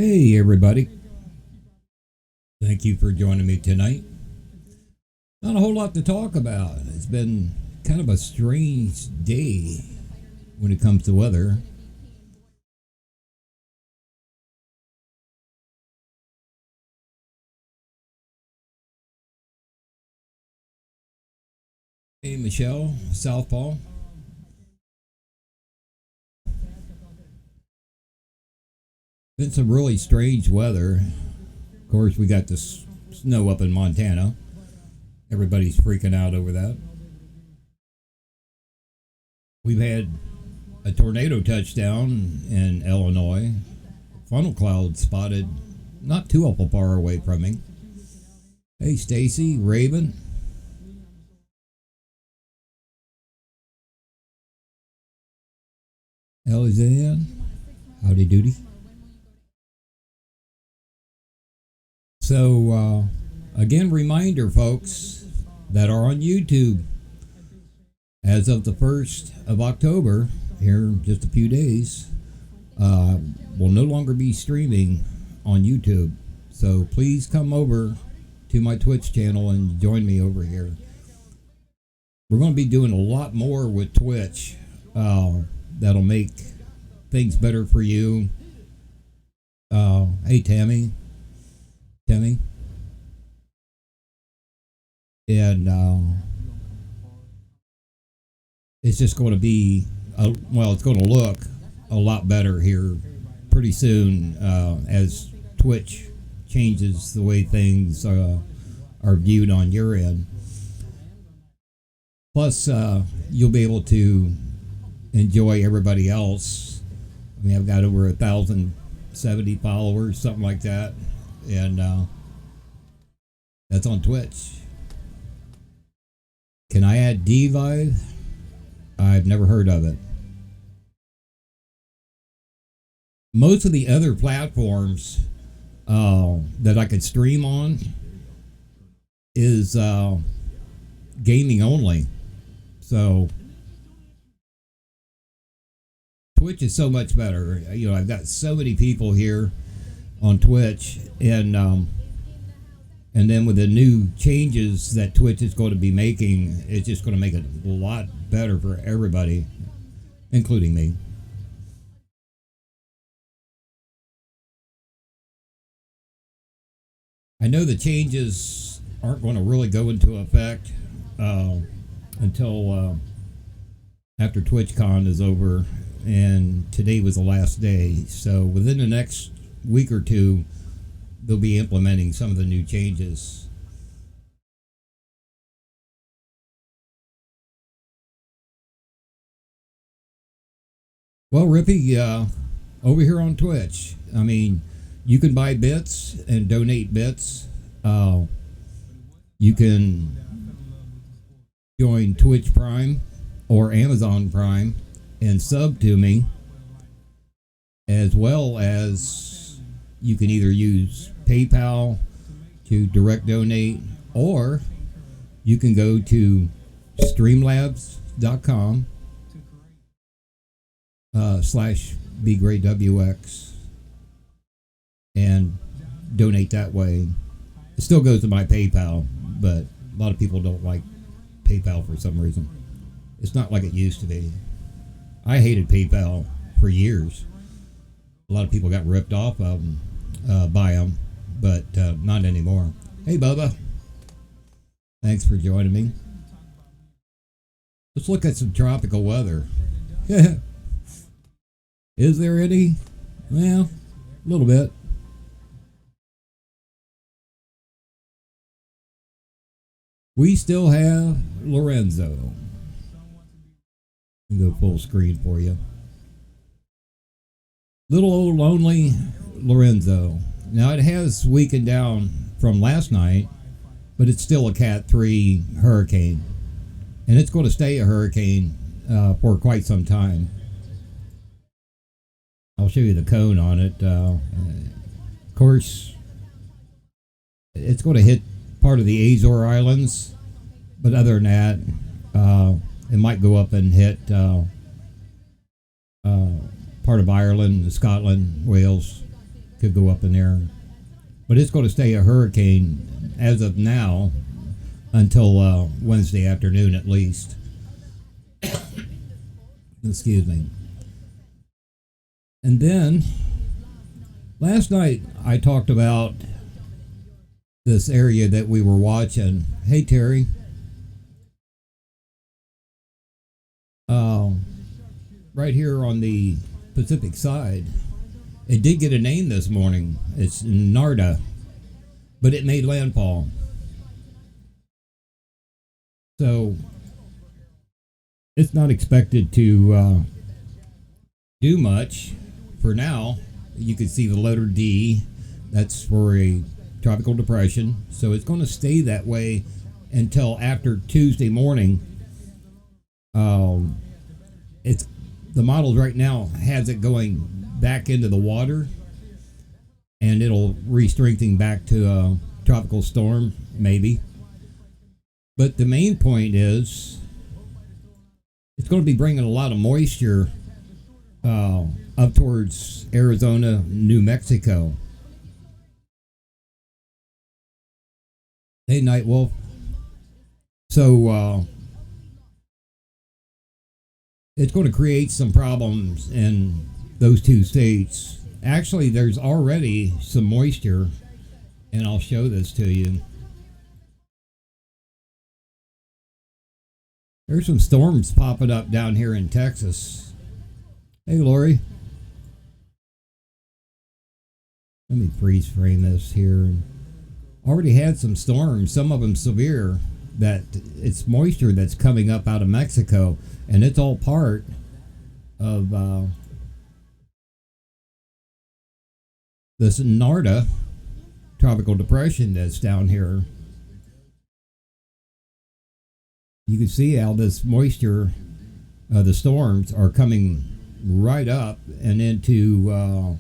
Hey, everybody. Thank you for joining me tonight. Not a whole lot to talk about. It's been kind of a strange day when it comes to weather. Hey, Michelle, Southpaw. Been some really strange weather. Of course, we got the snow up in Montana. Everybody's freaking out over that. We've had a tornado touchdown in Illinois. Funnel cloud spotted not too awful far away from me. Hey, Stacy, Raven. Elizanne. Howdy doody. So, again, reminder, folks, that are on YouTube. As of the 1st of October, here in just a few days, will no longer be streaming on YouTube. So please come over to my Twitch channel and join me over here. We're going to be doing a lot more with Twitch. That'll make things better for you. Hey, Tammy. And it's just going to be, it's going to look a lot better here pretty soon as Twitch changes the way things are viewed on your end. Plus, you'll be able to enjoy everybody else. I mean, I've got over 1,070 followers, something like that, and that's on Twitch. Can I add DVive? I've never heard of it. Most of the other platforms that I could stream on is gaming only. So Twitch is so much better. You know, I've got so many people here on Twitch, and then with the new changes that Twitch is going to be making, it's just going to make it a lot better for everybody, including me. I know the changes aren't going to really go into effect until after TwitchCon is over, and today was the last day. So within the next week or two, they'll be implementing some of the new changes. Well, Rippy, over here on Twitch, I mean, you can buy bits and donate bits. You can join Twitch Prime or Amazon Prime and sub to me, as well as you can either use PayPal to direct donate, or you can go to streamlabs.com /BGreatWX and donate that way. It still goes to my PayPal, but a lot of people don't like PayPal for some reason. It's not like it used to be. I hated PayPal for years. A lot of people got ripped off of them, by them, but not anymore. Hey, Bubba. Thanks for joining me. Let's look at some tropical weather. Is there any? Well, a little bit. We still have Lorenzo. I'll go full screen for you. Little old lonely Lorenzo. Now it has weakened down from last night, but it's still a Cat 3 hurricane. And it's going to stay a hurricane for quite some time. I'll show you the cone on it. Of course, it's going to hit part of the Azore Islands, but other than that, it might go up and hit part of Ireland, Scotland, Wales, could go up in there. But it's going to stay a hurricane as of now until Wednesday afternoon at least. Excuse me. And then last night I talked about this area that we were watching. Hey, Terry. Right here on the Pacific side. It did get a name this morning. It's Narda, but it made landfall. So it's not expected to do much for now. You can see the letter D. That's for a tropical depression. So it's going to stay that way until after Tuesday morning. It's the model right now has it going back into the water, and it'll re-strengthen back to a tropical storm, maybe. But the main point is it's going to be bringing a lot of moisture up towards Arizona, New Mexico. Hey, Night Wolf. So it's going to create some problems in those two states. Actually, there's already some moisture, and I'll show this to you. There's some storms popping up down here in Texas. Hey, Lori. Let me freeze frame this here. Already had some storms, some of them severe, that it's moisture that's coming up out of Mexico, and it's all part of this Narda tropical depression that's down here. You can see how this moisture, the storms are coming right up and into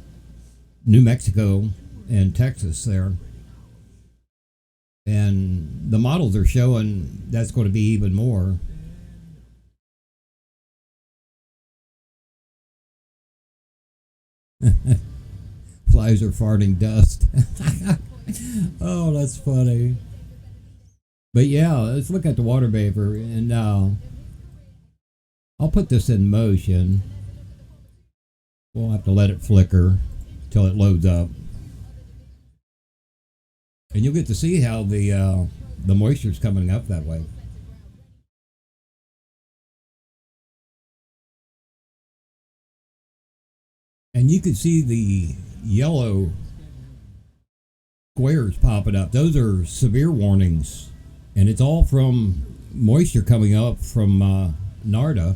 New Mexico and Texas there. And the models are showing that's going to be even more. Flies are farting dust. Oh, that's funny. But yeah, let's look at the water vapor, and I'll put this in motion. We'll have to let it flicker till it loads up. And you'll get to see how the moisture's coming up that way. And you can see the yellow squares popping up. Those are severe warnings. And it's all from moisture coming up from Narda.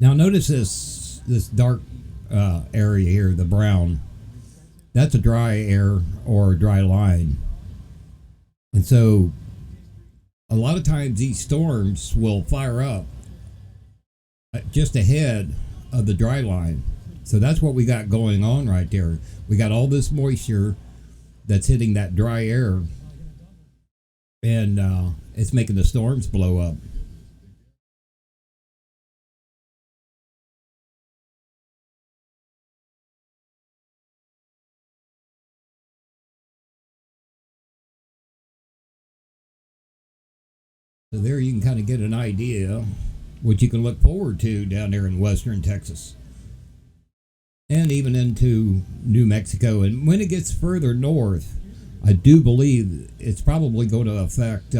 Now notice this dark area here, the brown. That's a dry air or dry line. And so a lot of times these storms will fire up just ahead of the dry line. So that's what we got going on right there. We got all this moisture that's hitting that dry air, and it's making the storms blow up. So there you can kind of get an idea what you can look forward to down there in western Texas. And even into New Mexico. And when it gets further north, I do believe it's probably going to affect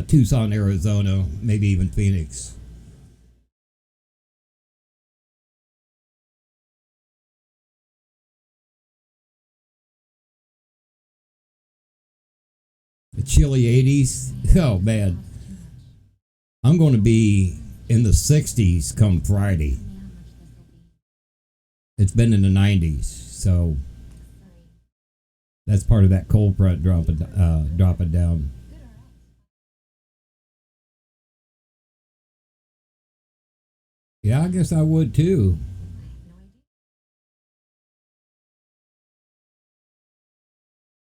Tucson, Arizona, maybe even Phoenix. The chilly 80s. Oh, man. I'm going to be in the 60s come Friday. It's been in the 90s, so that's part of that cold front dropping down. Yeah, I guess I would too.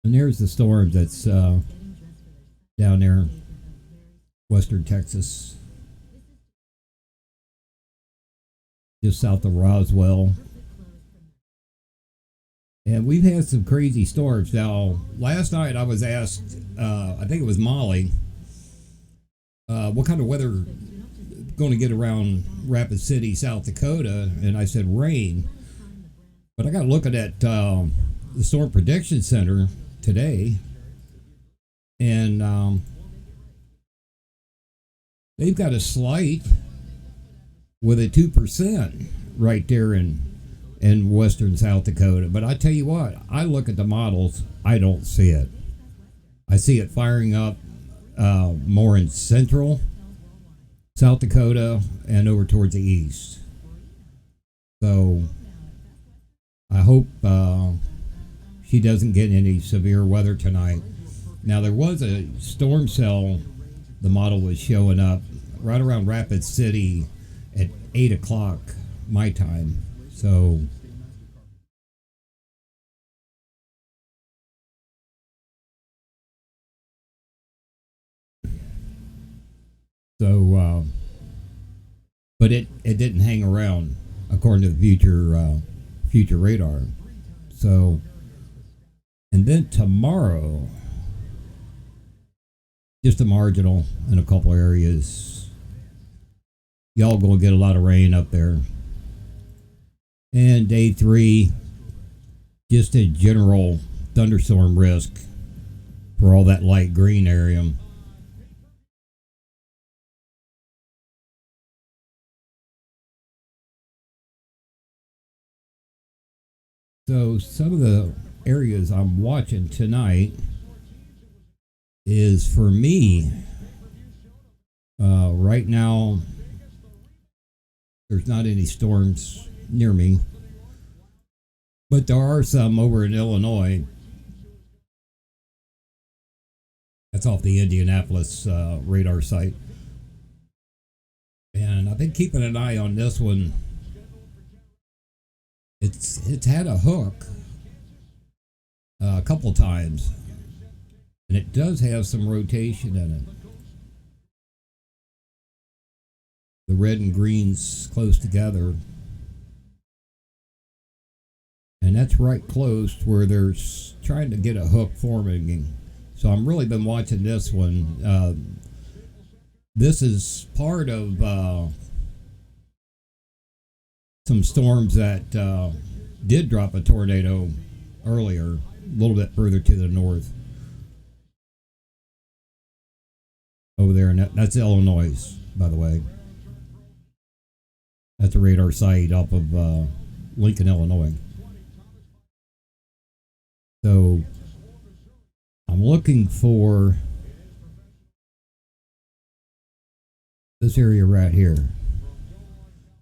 And there's the storm that's down there, western Texas, just south of Roswell. And we've had some crazy storms. Now, last night I was asked, I think it was Molly, what kind of weather going to get around Rapid City, South Dakota, and I said rain. But I got looking at the Storm Prediction Center today, and they've got a slight with a 2% right there in western South Dakota. But I tell you what, I look at the models, I don't see it. I see it firing up more in central South Dakota and over towards the east. So I hope she doesn't get any severe weather tonight. Now, there was a storm cell, the model was showing up right around Rapid City at 8 o'clock my time. So but it didn't hang around according to the future radar. So, and then tomorrow, just a marginal in a couple areas. Y'all gonna get a lot of rain up there. And day 3, just a general thunderstorm risk for all that light green area. So some of the areas I'm watching tonight is, for me, right now there's not any storms near me, but there are some over in Illinois. That's off the Indianapolis radar site, and I've been keeping an eye on this one. It's had a hook a couple times, and it does have some rotation in it. The red and greens close together, and that's right close to where they're trying to get a hook forming. So I'm really been watching this one. This is part of some storms that did drop a tornado earlier, a little bit further to the north over there, and that's Illinois, by the way. That's a radar site off of Lincoln, Illinois. So I'm looking for this area right here.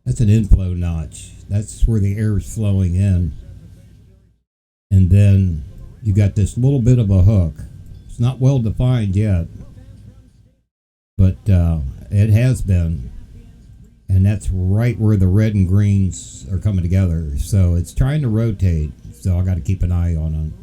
That's an inflow notch. That's where the air is flowing in. And then you got this little bit of a hook. It's not well defined yet, but it has been. And that's right where the red and greens are coming together. So it's trying to rotate. So I got to keep an eye on it.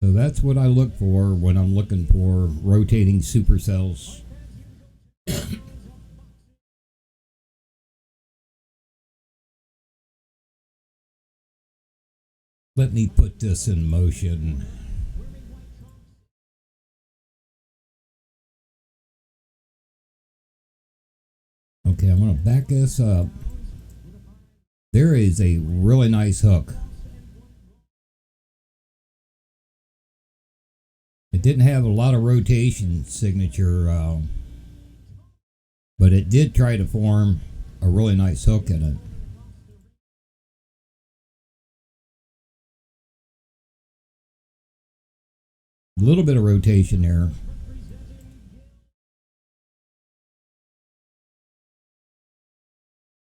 So that's what I look for when I'm looking for rotating supercells. Let me put this in motion. Okay, I'm going to back this up. There is a really nice hook. It didn't have a lot of rotation signature, but it did try to form a really nice hook in it. A little bit of rotation there.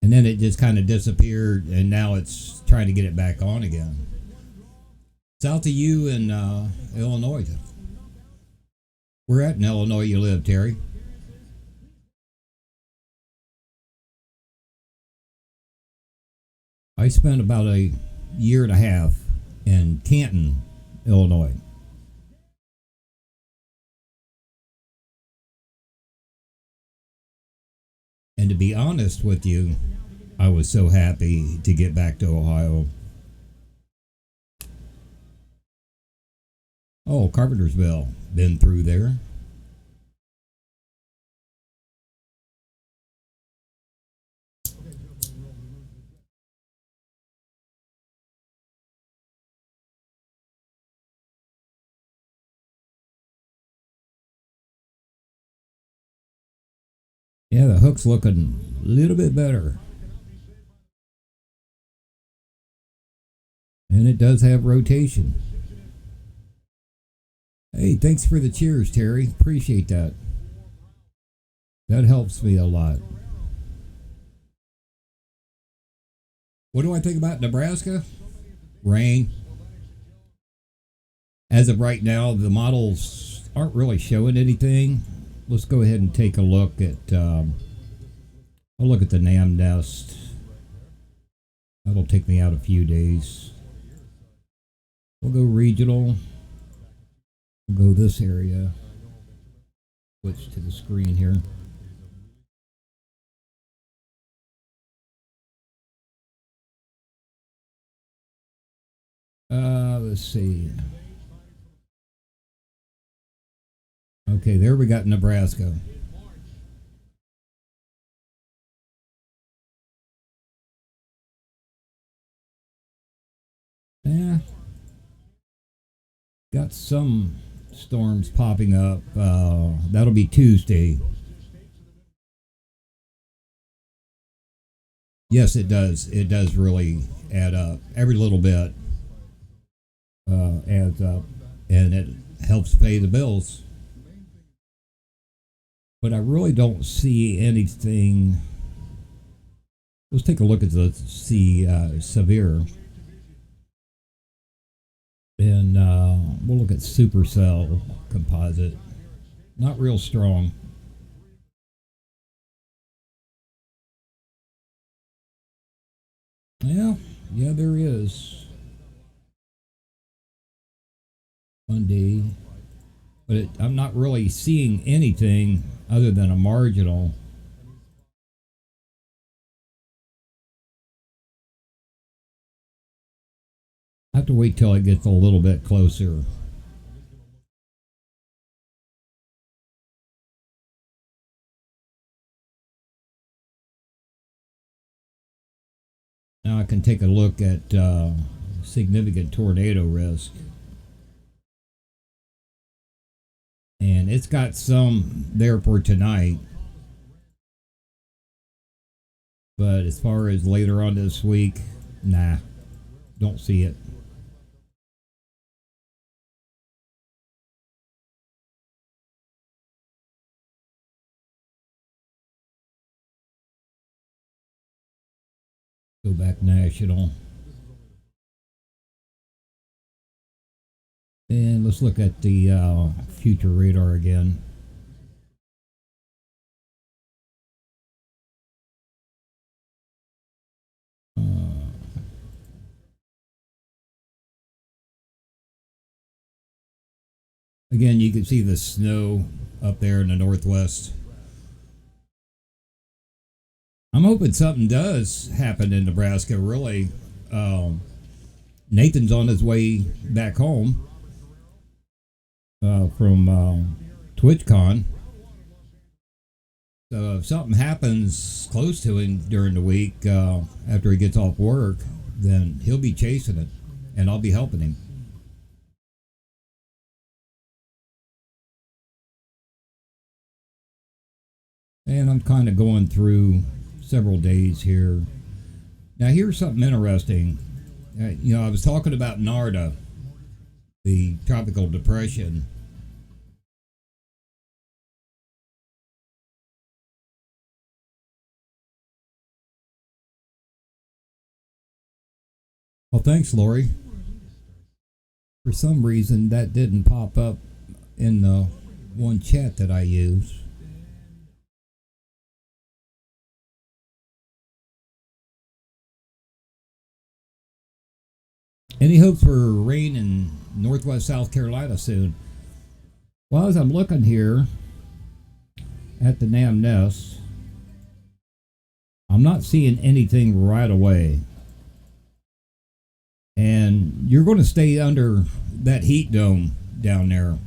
And then it just kind of disappeared, and now it's trying to get it back on again. South of you in Illinois. Where at in Illinois you live, Terry? I spent about a year and a half in Canton, Illinois. And to be honest with you, I was so happy to get back to Ohio. Oh, Carpentersville. Been through there. Yeah, the hook's looking a little bit better. And it does have rotation. Hey, thanks for the cheers, Terry. Appreciate that. That helps me a lot. What do I think about Nebraska? Rain. As of right now, the models aren't really showing anything. Let's go ahead and take a look at. I'll look at the NAM nest. That'll take me out a few days. We'll go regional. We'll go this area. Switch to the screen here. Let's see. Okay, there we got Nebraska. Yeah, got some storms popping up. That'll be Tuesday. Yes, it does. It does really add up. Every little bit adds up, and it helps pay the bills. But I really don't see anything. Let's take a look at the severe, and we'll look at supercell composite. Not real strong. Yeah, there is. Monday, but I'm not really seeing anything other than a marginal. I have to wait till it gets a little bit closer. Now I can take a look at significant tornado risk. And it's got some there for tonight. But as far as later on this week, nah, don't see it. Go back national. And let's look at the future radar again. Again, you can see the snow up there in the northwest. I'm hoping something does happen in Nebraska. Really, Nathan's on his way back home from TwitchCon. So if something happens close to him during the week after he gets off work, then he'll be chasing it, and I'll be helping him. And I'm kind of going through several days here. Now, here's something interesting. I was talking about Narda, the tropical depression. Well, thanks, Lori. For some reason, that didn't pop up in the one chat that I use. Any hope for rain in northwest South Carolina soon? Well, as I'm looking here at the NAM nest, I'm not seeing anything right away. And you're going to stay under that heat dome down there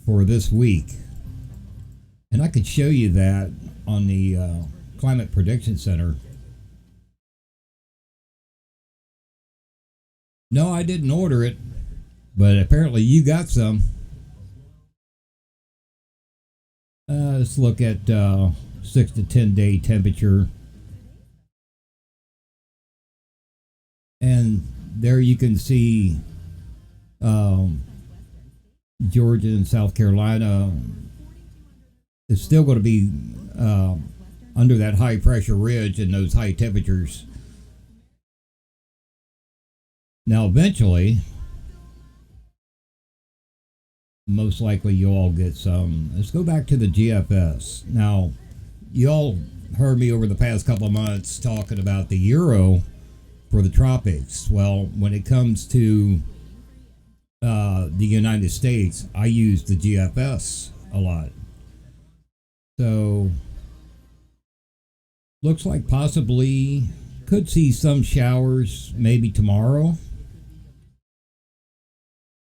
for this week. And I could show you that on the Climate Prediction Center. No, I didn't order it, but apparently you got some. Let's look at 6 to 10 day temperature. And there you can see Georgia and South Carolina is still going to be under that high pressure ridge and those high temperatures. Now, eventually, most likely you'll all get some. Let's go back to the GFS. Now, you all heard me over the past couple of months talking about the Euro for the tropics. Well, when it comes to the United States, I use the GFS a lot. So, looks like possibly could see some showers maybe tomorrow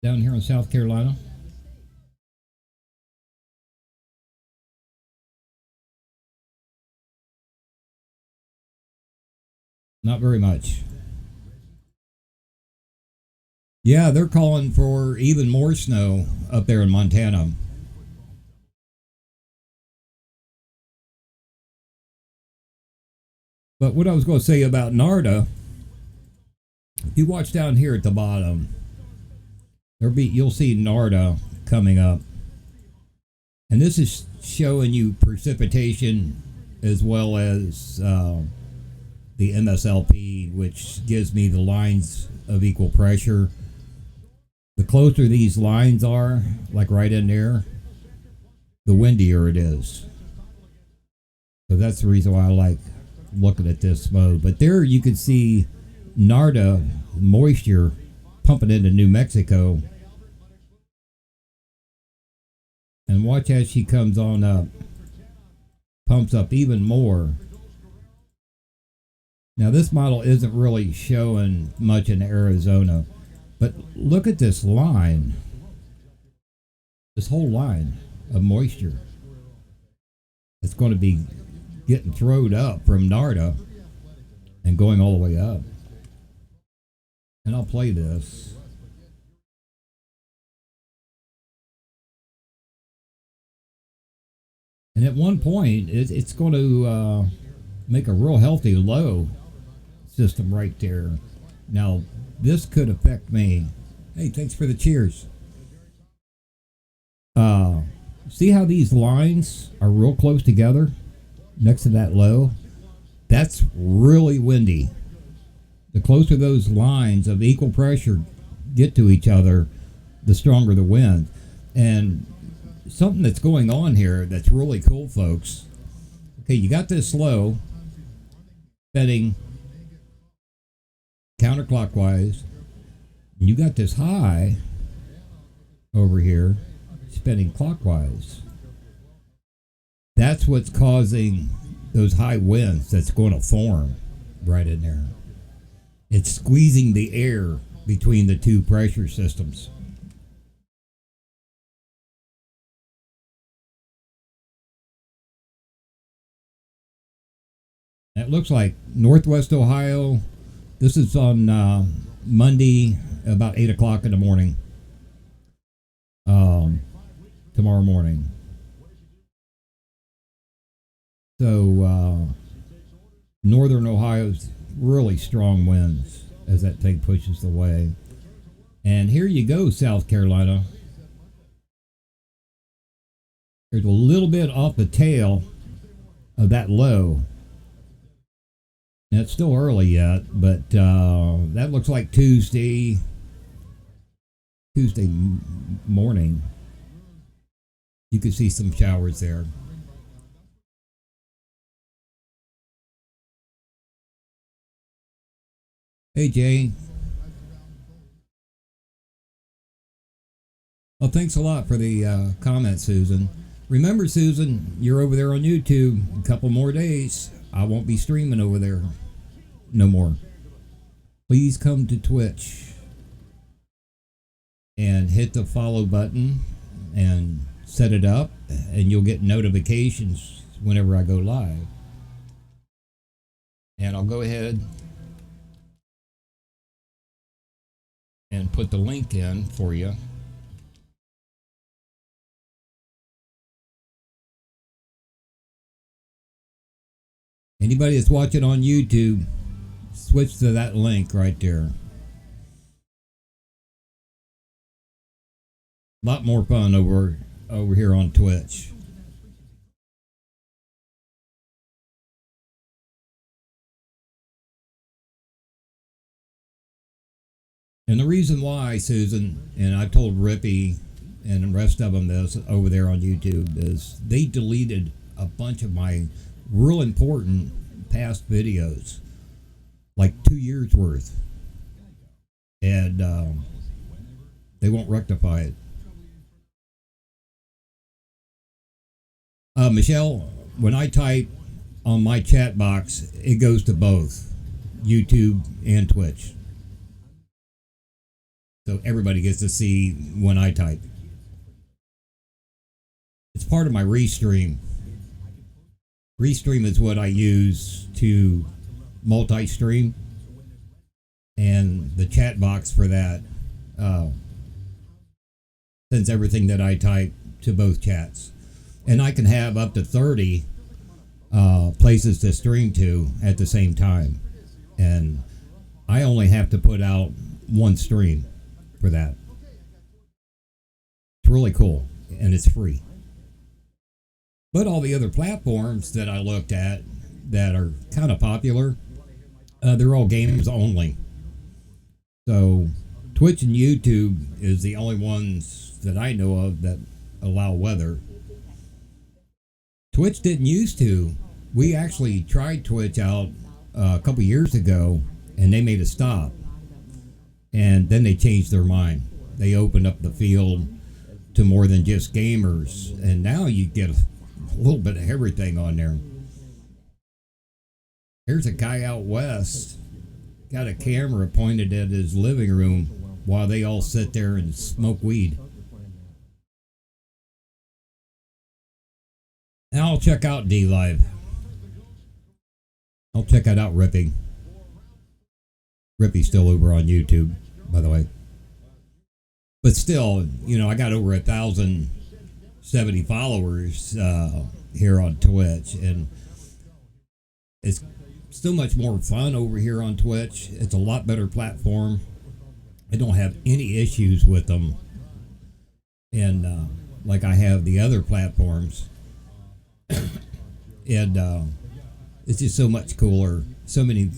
down here in South Carolina. Not very much. Yeah, they're calling for even more snow up there in Montana. But what I was going to say about NARDA, if you watch down here at the bottom, you'll see NARDA coming up. And this is showing you precipitation as well as the MSLP, which gives me the lines of equal pressure. The closer these lines are, like right in there, the windier it is. So that's the reason why I like looking at this mode. But there you can see NARDA moisture pumping into New Mexico. And watch as she comes on up, pumps up even more. Now this model isn't really showing much in Arizona, but look at this line, this whole line of moisture. It's going to be getting thrown up from NARDA and going all the way up. And I'll play this. And at one point, it's going to make a real healthy low system right there. Now, this could affect me. Hey, thanks for the cheers. See how these lines are real close together next to that low? That's really windy. The closer those lines of equal pressure get to each other, the stronger the wind. And something that's going on here that's really cool, folks. Okay, you got this low heading counterclockwise, and you got this high over here spinning clockwise. That's what's causing those high winds that's going to form right in there. It's squeezing the air between the two pressure systems. It looks like Northwest Ohio. This is on Monday, about 8 o'clock in the morning. Tomorrow morning. So, Northern Ohio's really strong winds as that thing pushes away. And here you go, South Carolina. There's a little bit off the tail of that low. And it's still early yet, but that looks like Tuesday morning. You can see some showers there. Hey, Jay. Well, thanks a lot for the comment, Susan. Remember, Susan, you're over there on YouTube. A couple more days, I won't be streaming over there no more. Please come to Twitch and hit the follow button and set it up, and you'll get notifications whenever I go live. And I'll go ahead and put the link in for you. Anybody that's watching on YouTube, switch to that link right there. A lot more fun over here on Twitch. And the reason why, Susan, and I told Rippy and the rest of them this over there on YouTube, is they deleted a bunch of my real important past videos, like 2 years worth, and they won't rectify it. Michelle, when I type on my chat box, it goes to both YouTube and Twitch. So everybody gets to see when I type. It's part of my Restream. Restream is what I use to multi-stream, and the chat box for that sends everything that I type to both chats. And I can have up to 30 places to stream to at the same time. And I only have to put out one stream for that. It's really cool, and it's free. But all the other platforms that I looked at that are kind of popular, they're all games only. So Twitch and YouTube is the only ones that I know of that allow weather. Twitch didn't used to. We actually tried Twitch out a couple years ago, and they made a stop. And then they changed their mind. They opened up the field to more than just gamers, and now you get a little bit of everything on there. Here's a guy out west, got a camera pointed at his living room while they all sit there and smoke weed. Now I'll check out D-Live. I'll check that out, Rippy. Rippy's still over on YouTube, by the way. But still, you know, I got over 1,070 followers here on Twitch, and it's still much more fun over here on Twitch. It's a lot better platform. I don't have any issues with them, and like I have the other platforms. And it's just so much cooler. So many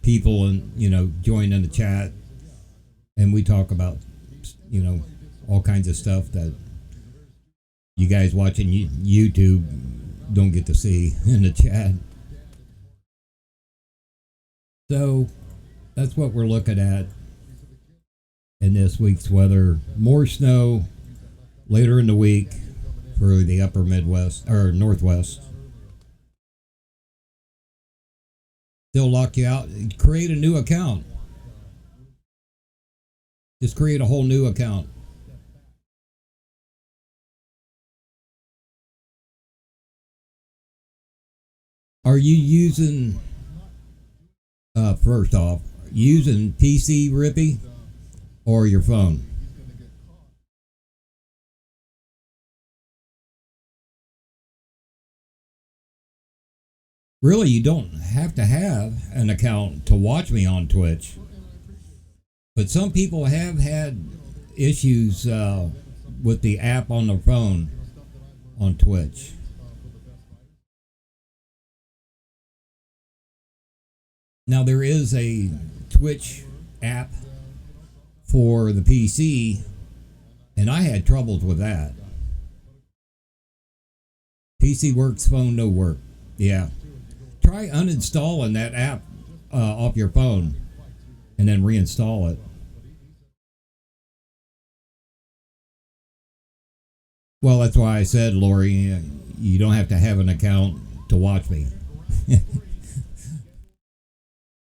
people, and you know, join in the chat, and we talk about, you know, all kinds of stuff that you guys watching YouTube don't get to see in the chat. So that's what we're looking at in this week's weather. More snow later in the week for the upper Midwest or Northwest. They'll lock you out. Create a new account. Just create a whole new account. Are you using, first off, using PC, Rippy, or your phone? Really, you don't have to have an account to watch me on Twitch. But some people have had issues with the app on their phone on Twitch. Now, there is a Twitch app for the PC, and I had troubles with that. PC works, phone no work. Yeah. Try uninstalling that app off your phone and then reinstall it. Well, that's why I said, Lori, you don't have to have an account to watch me.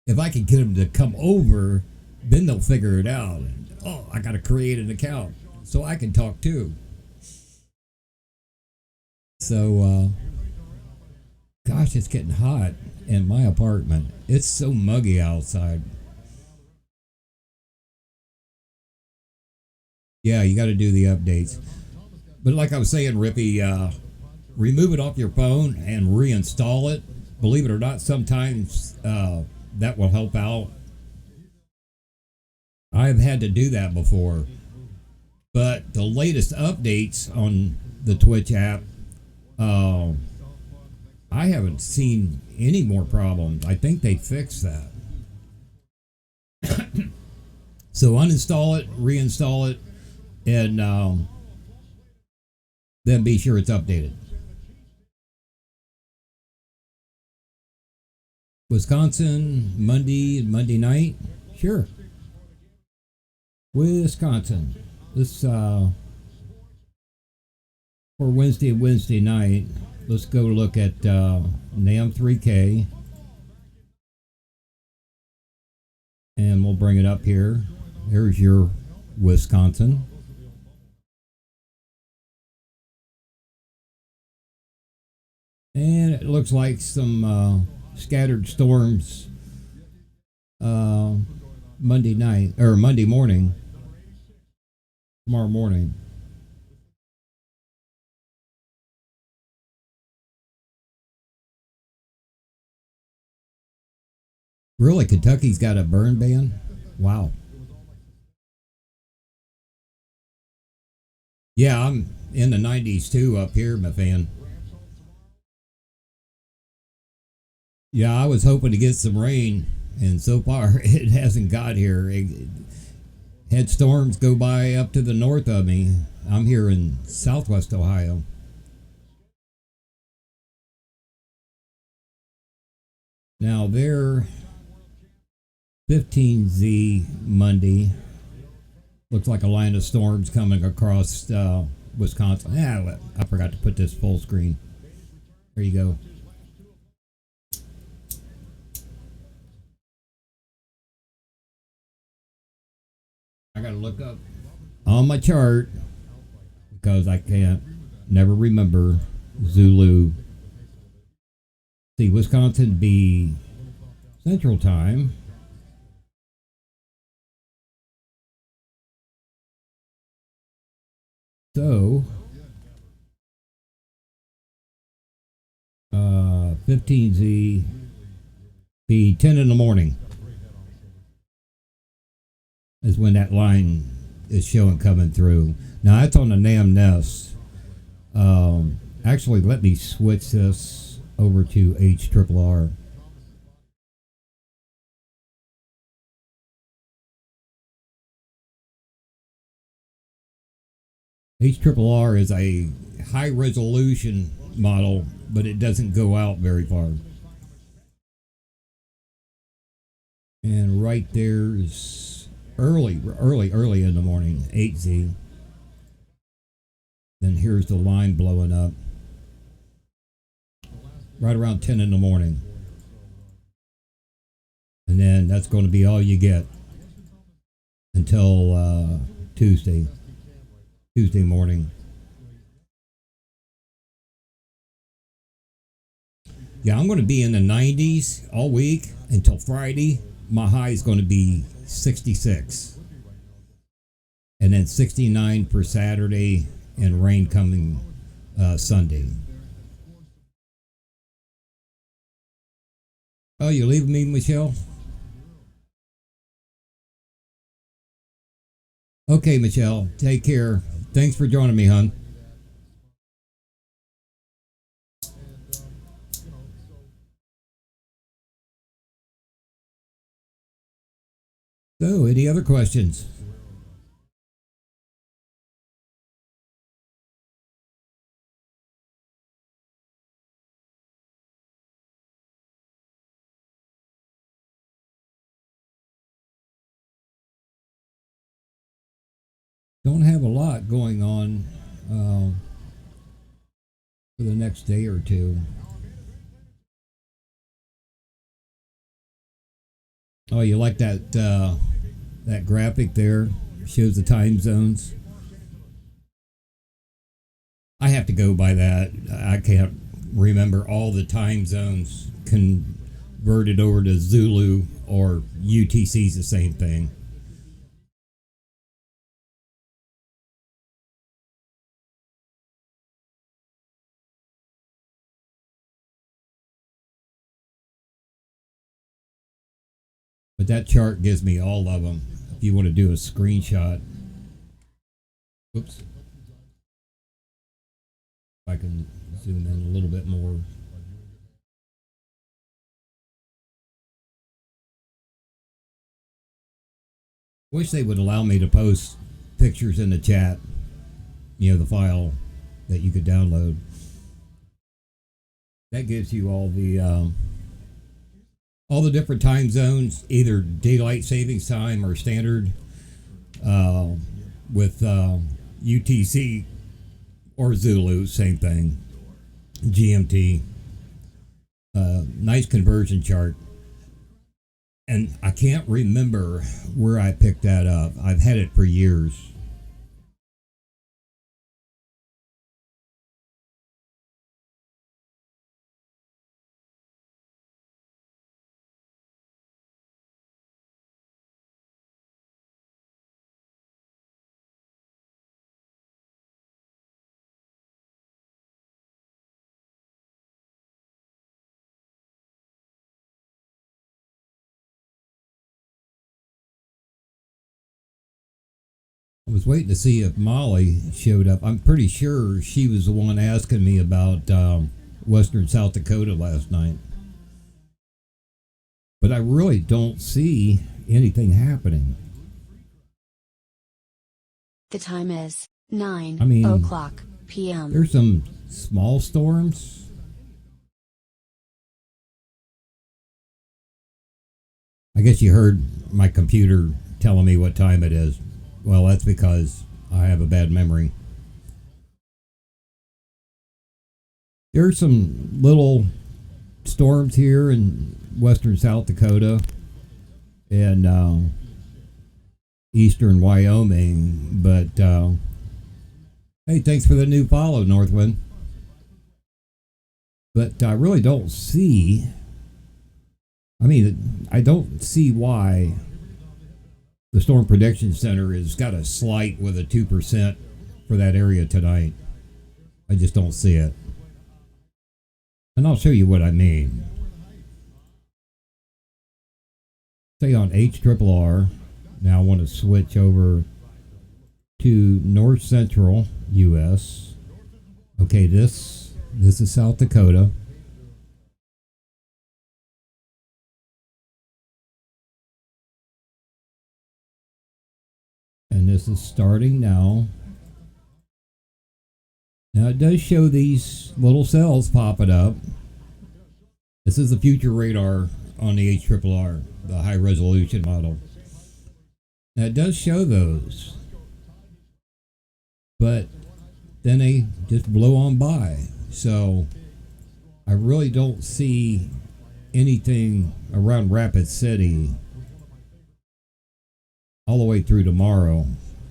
If I can get them to come over, then they'll figure it out. Oh, I got to create an account so I can talk too. So, gosh, it's getting hot in my apartment. It's so muggy outside. Yeah, you got to do the updates. But like I was saying, Rippy, remove it off your phone and reinstall it. Believe it or not, sometimes that will help out. I've had to do that before. But the latest updates on the Twitch app, uh, I haven't seen any more problems. I think they fixed that. So uninstall it, reinstall it, and then be sure it's updated. Wisconsin, Monday night? Sure. Wisconsin. This for Wednesday night. Let's go look at NAM 3K. And we'll bring it up here. There's your Wisconsin. And it looks like some scattered storms Monday night or Monday morning. Tomorrow morning. Really, Kentucky's got a burn ban? Wow. Yeah, I'm in the 90s too up here, my fan. Yeah, I was hoping to get some rain, and so far it hasn't got here. Had storms go by up to the north of me. I'm here in southwest Ohio. Now they're 15Z Monday. Looks like a line of storms coming across Wisconsin. Yeah, I forgot to put this full screen. There you go. I gotta look up on my chart because I can't never remember Zulu. See, Wisconsin be Central Time. So 15Z be 10 in the morning is when that line is showing coming through. Now that's on the NAM Nest. Actually, let me switch this over to HRRR. HRRR is a high resolution model, but it doesn't go out very far. And right there's early in the morning, 8Z. Then here's the line blowing up right around 10 in the morning. And then that's going to be all you get until Tuesday morning. Yeah, I'm going to be in the 90s all week until Friday. My high is going to be 66. And then 69 for Saturday and rain coming Sunday. Oh, you leaving me, Michelle? Okay, Michelle, take care. Thanks for joining me, hon. So, any other questions? Don't have a lot going on. for the next day or two. Oh, you like that graphic there? Shows the time zones. I have to go by that. I can't remember all the time zones converted over to Zulu, or UTC's the same thing. But that chart gives me all of them. If you want to do a screenshot. Oops. If I can zoom in a little bit more. Wish they would allow me to post pictures in the chat. You know, the file that you could download. That gives you all the different time zones, either daylight savings time or standard, with UTC or Zulu, same thing. GMT. Nice conversion chart. And I can't remember where I picked that up. I've had it for years. I was waiting to see if Molly showed up. I'm pretty sure she was the one asking me about Western South Dakota last night. But I really don't see anything happening. The time is 9 o'clock p.m. There's some small storms. I guess you heard my computer telling me what time it is. Well, that's because I have a bad memory. There's some little storms here in western South Dakota and eastern Wyoming, but hey, thanks for the new follow, Northwind. But I really don't see, I don't see why the Storm Prediction Center has got a slight with a 2% for that area tonight. I just don't see it. And I'll show you what I mean. Say on HRRR, now I want to switch over to North Central US. Okay, this is South Dakota. And this is starting now. Now it does show these little cells popping up. This is the future radar on the HRRR, the high resolution model. Now it does show those, but then they just blow on by. So I really don't see anything around Rapid City all the way through tomorrow.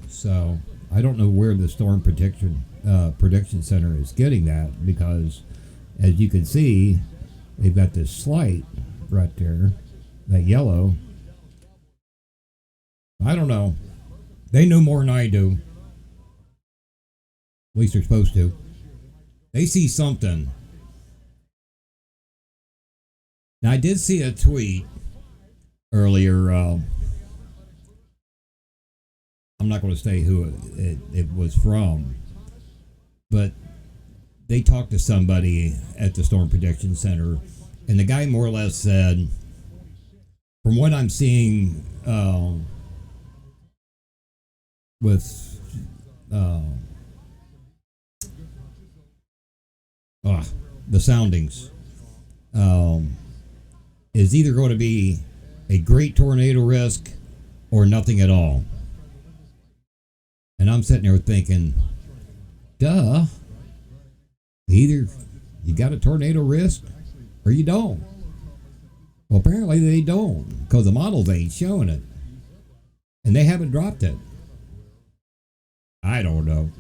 So I don't know where the Storm Prediction Center is getting that, because as you can see, they've got this slight right there, that yellow. I don't know. They know more than I do. At least they're supposed to. They see something. Now I did see a tweet earlier. I'm not going to say who it was from, but they talked to somebody at the Storm Prediction Center, and the guy more or less said, from what I'm seeing with the soundings, is either going to be a great tornado risk or nothing at all. And I'm sitting there thinking, duh. Either you got a tornado risk or you don't. Well, apparently they don't because the models ain't showing it. And they haven't dropped it. I don't know.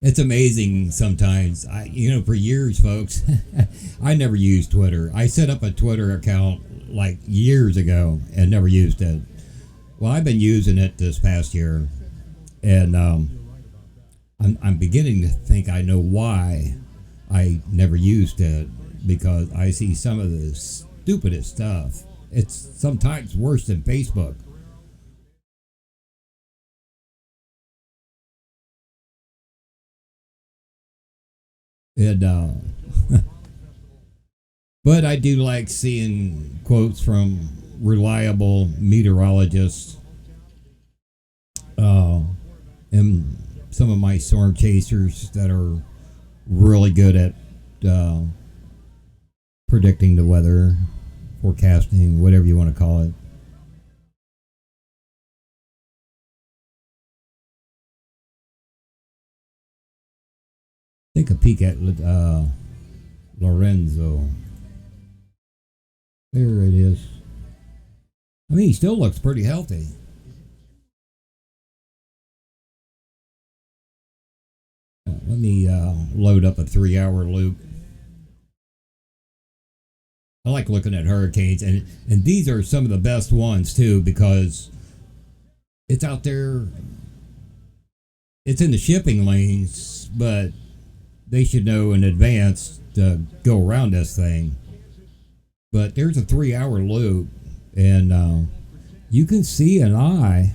It's amazing sometimes. For years, folks, I never used Twitter. I set up a Twitter account like years ago and never used it. Well, I've been using it this past year, and I'm beginning to think I know why I never used it, because I see some of the stupidest stuff. It's sometimes worse than Facebook. And but I do like seeing quotes from reliable meteorologists, and some of my storm chasers that are really good at predicting the weather, forecasting, whatever you want to call it. Take a peek at Lorenzo. There it is. I mean, he still looks pretty healthy. Let me load up a 3-hour loop. I like looking at hurricanes, and these are some of the best ones too, because it's out there. It's in the shipping lanes, but they should know in advance to go around this thing. But there's a 3-hour loop, and you can see an eye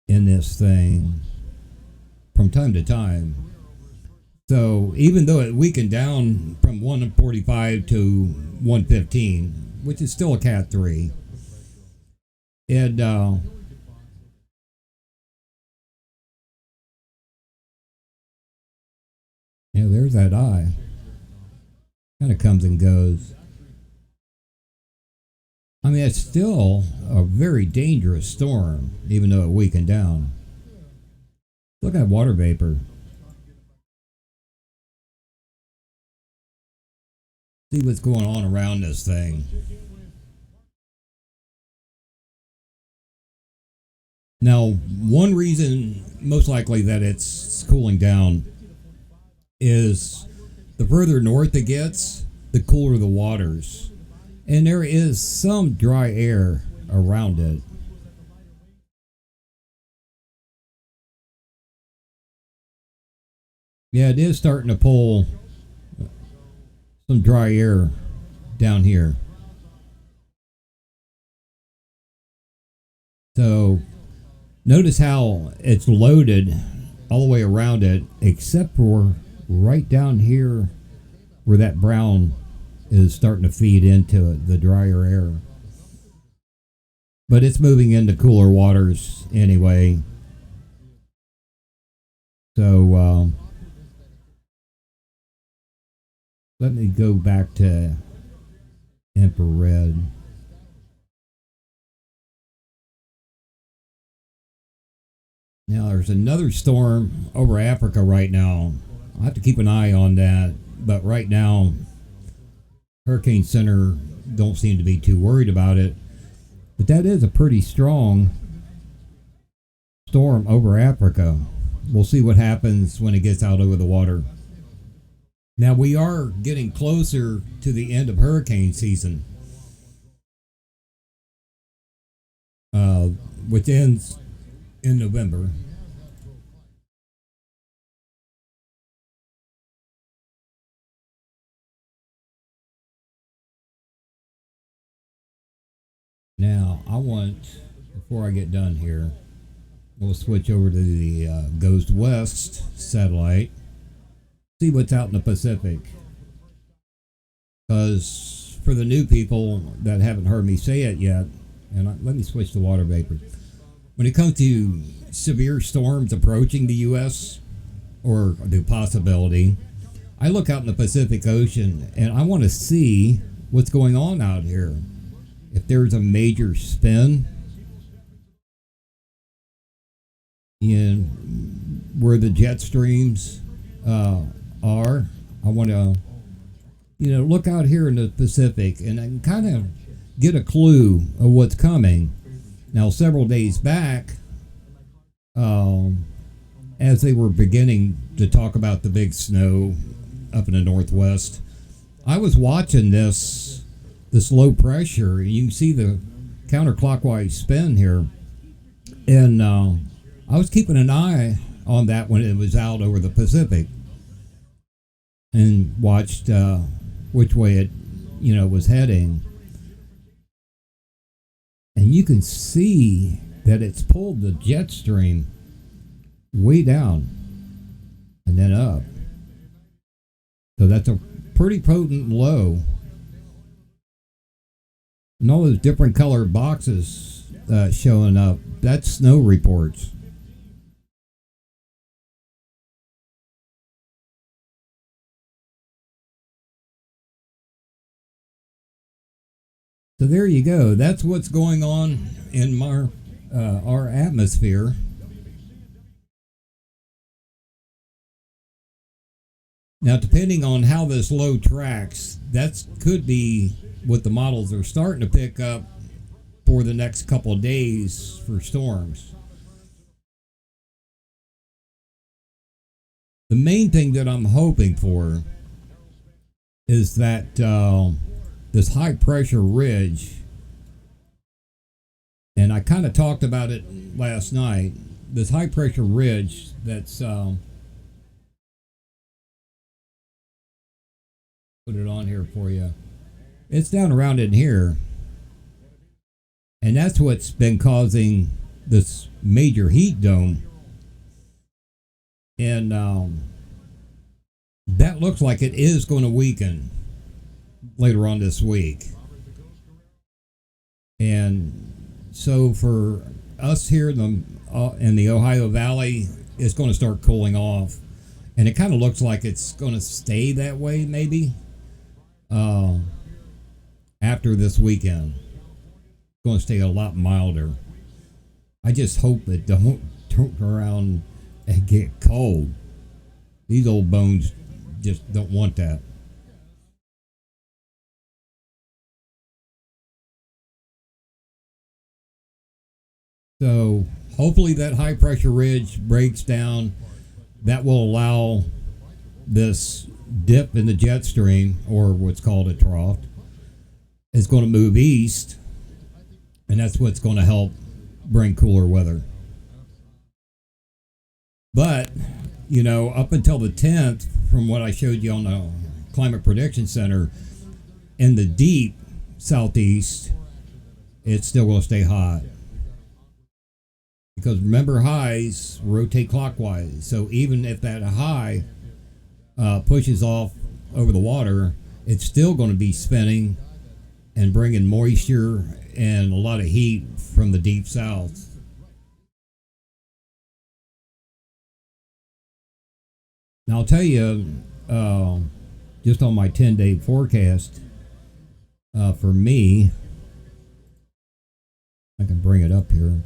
in this thing from time to time. So even though it weakened down from 145 to 115, which is still a Cat 3, and there's that eye. Kind of comes and goes. I mean, it's still a very dangerous storm, even though it weakened down. Look at water vapor. See what's going on around this thing. Now, one reason, most likely, that it's cooling down is the further north it gets, the cooler the waters. And there is some dry air around it. Yeah, it is starting to pull some dry air down here. So notice how it's loaded all the way around it, except for right down here where that brown is starting to feed into it, the drier air. But it's moving into cooler waters anyway. So let me go back to infrared. Now there's another storm over Africa right now. I'll have to keep an eye on that. But right now, Hurricane Center don't seem to be too worried about it. But that is a pretty strong storm over Africa. We'll see what happens when it gets out over the water. Now we are getting closer to the end of hurricane season, which ends in November. Now I want, before I get done here, we'll switch over to the Ghost West satellite. See what's out in the Pacific. Because for the new people that haven't heard me say it yet, and let me switch to water vapor. When it comes to severe storms approaching the U.S., or the possibility, I look out in the Pacific Ocean and I want to see what's going on out here. If there's a major spin, in where the jet streams are. I want to, look out here in the Pacific and kind of get a clue of what's coming. Now, several days back, as they were beginning to talk about the big snow up in the Northwest, I was watching this low pressure. You can see the counterclockwise spin here, and I was keeping an eye on that when it was out over the Pacific, and watched which way it was heading, and you can see that it's pulled the jet stream way down and then up. So that's a pretty potent low. And all those different colored boxes showing up, that's snow reports. So there you go. That's what's going on in our atmosphere. Now, depending on how this low tracks, that could be what the models are starting to pick up for the next couple of days for storms. The main thing that I'm hoping for is that this high pressure ridge, and I kind of talked about it last night, this high pressure ridge that's put it on here for you. It's down around in here, and that's what's been causing this major heat dome. And that looks like it is going to weaken later on this week. And so for us here in the Ohio Valley, it's going to start cooling off, and it kind of looks like it's going to stay that way maybe after this weekend. It's going to stay a lot milder. I just hope it don't turn around and get cold. These old bones just don't want that. So hopefully that high pressure ridge breaks down. That will allow this dip in the jet stream, or what's called a trough, is going to move east, and that's what's going to help bring cooler weather. But, up until the 10th, from what I showed you on the Climate Prediction Center, in the deep southeast, it's still going to stay hot. Because remember, highs rotate clockwise. So even if that high pushes off over the water, it's still going to be spinning and bringing moisture and a lot of heat from the deep south. Now I'll tell you, just on my 10-day forecast, for me, I can bring it up here.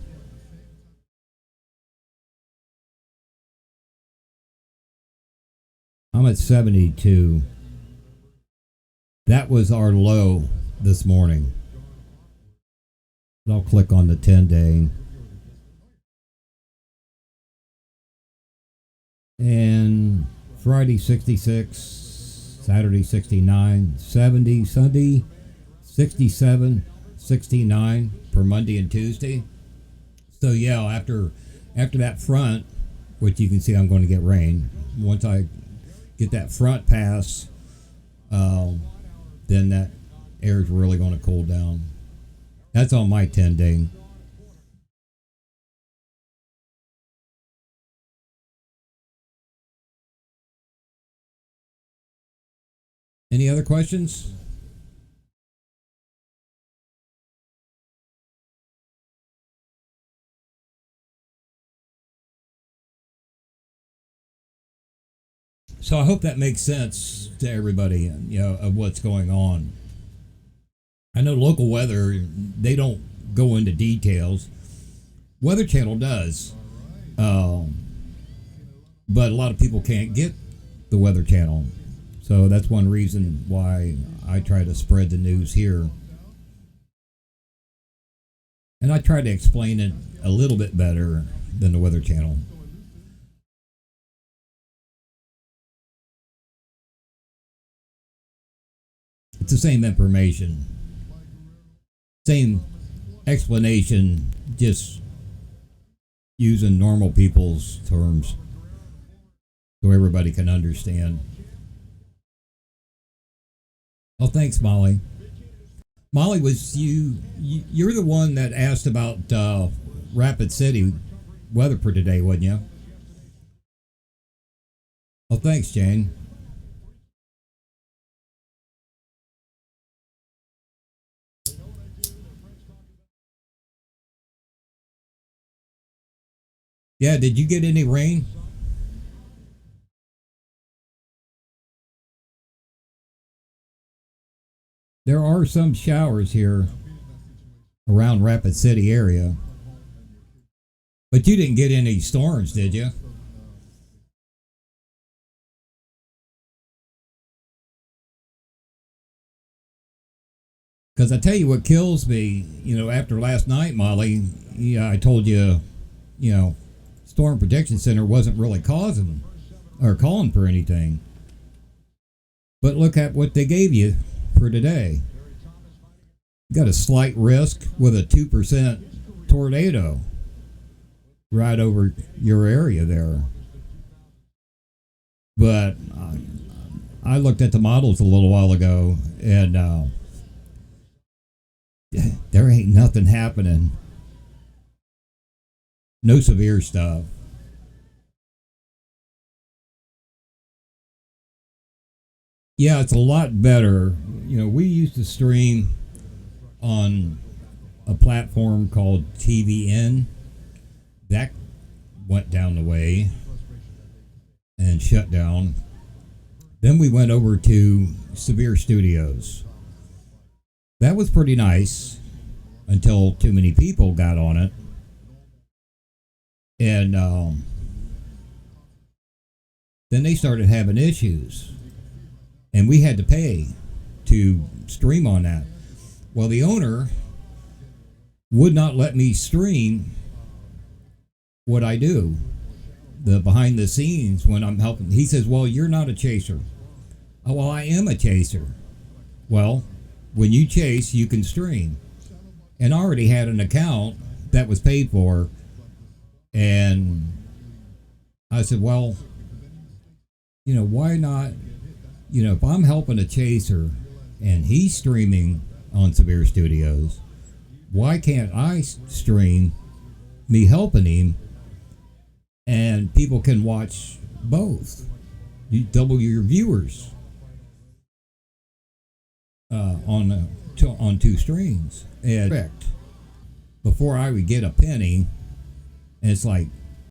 I'm at 72. That was our low this morning. I'll click on the 10-day. And Friday 66, Saturday 69, 70, Sunday 67, 69 for Monday and Tuesday. So yeah, after that front, which you can see I'm going to get rain. Once I get that front pass, then that air is really going to cool down. That's on my 10-day. Any other questions? So I hope that makes sense to everybody, of what's going on. I know local weather, they don't go into details. Weather Channel does. But a lot of people can't get the Weather Channel. So that's one reason why I try to spread the news here. And I try to explain it a little bit better than the Weather Channel. It's the same information, same explanation, just using normal people's terms so everybody can understand. Oh, thanks, Molly. Molly, was you're the one that asked about Rapid City weather for today, wasn't you? Oh, thanks, Jane. Yeah, did you get any rain? There are some showers here around Rapid City area. But you didn't get any storms, did you? Because I tell you what kills me, after last night, Molly, yeah, I told you, Storm Protection Center wasn't really causing or calling for anything. But look at what they gave you for today. You got a slight risk with a 2% tornado right over your area there. But I looked at the models a little while ago, and there ain't nothing happening. No severe stuff. Yeah, it's a lot better. We used to stream on a platform called TVN. That went down the way and shut down. Then we went over to Severe Studios. That was pretty nice until too many people got on it. And then they started having issues. And we had to pay to stream on that. Well, the owner would not let me stream what I do, the behind the scenes when I'm helping. He says, well, you're not a chaser. Oh, well, I am a chaser. Well, when you chase, you can stream. And I already had an account that was paid for. And I said, well, why not? If I'm helping a chaser and he's streaming on Severe Studios, why can't I stream me helping him and people can watch both? You double your viewers on two streams. And before I would get a penny, and it's like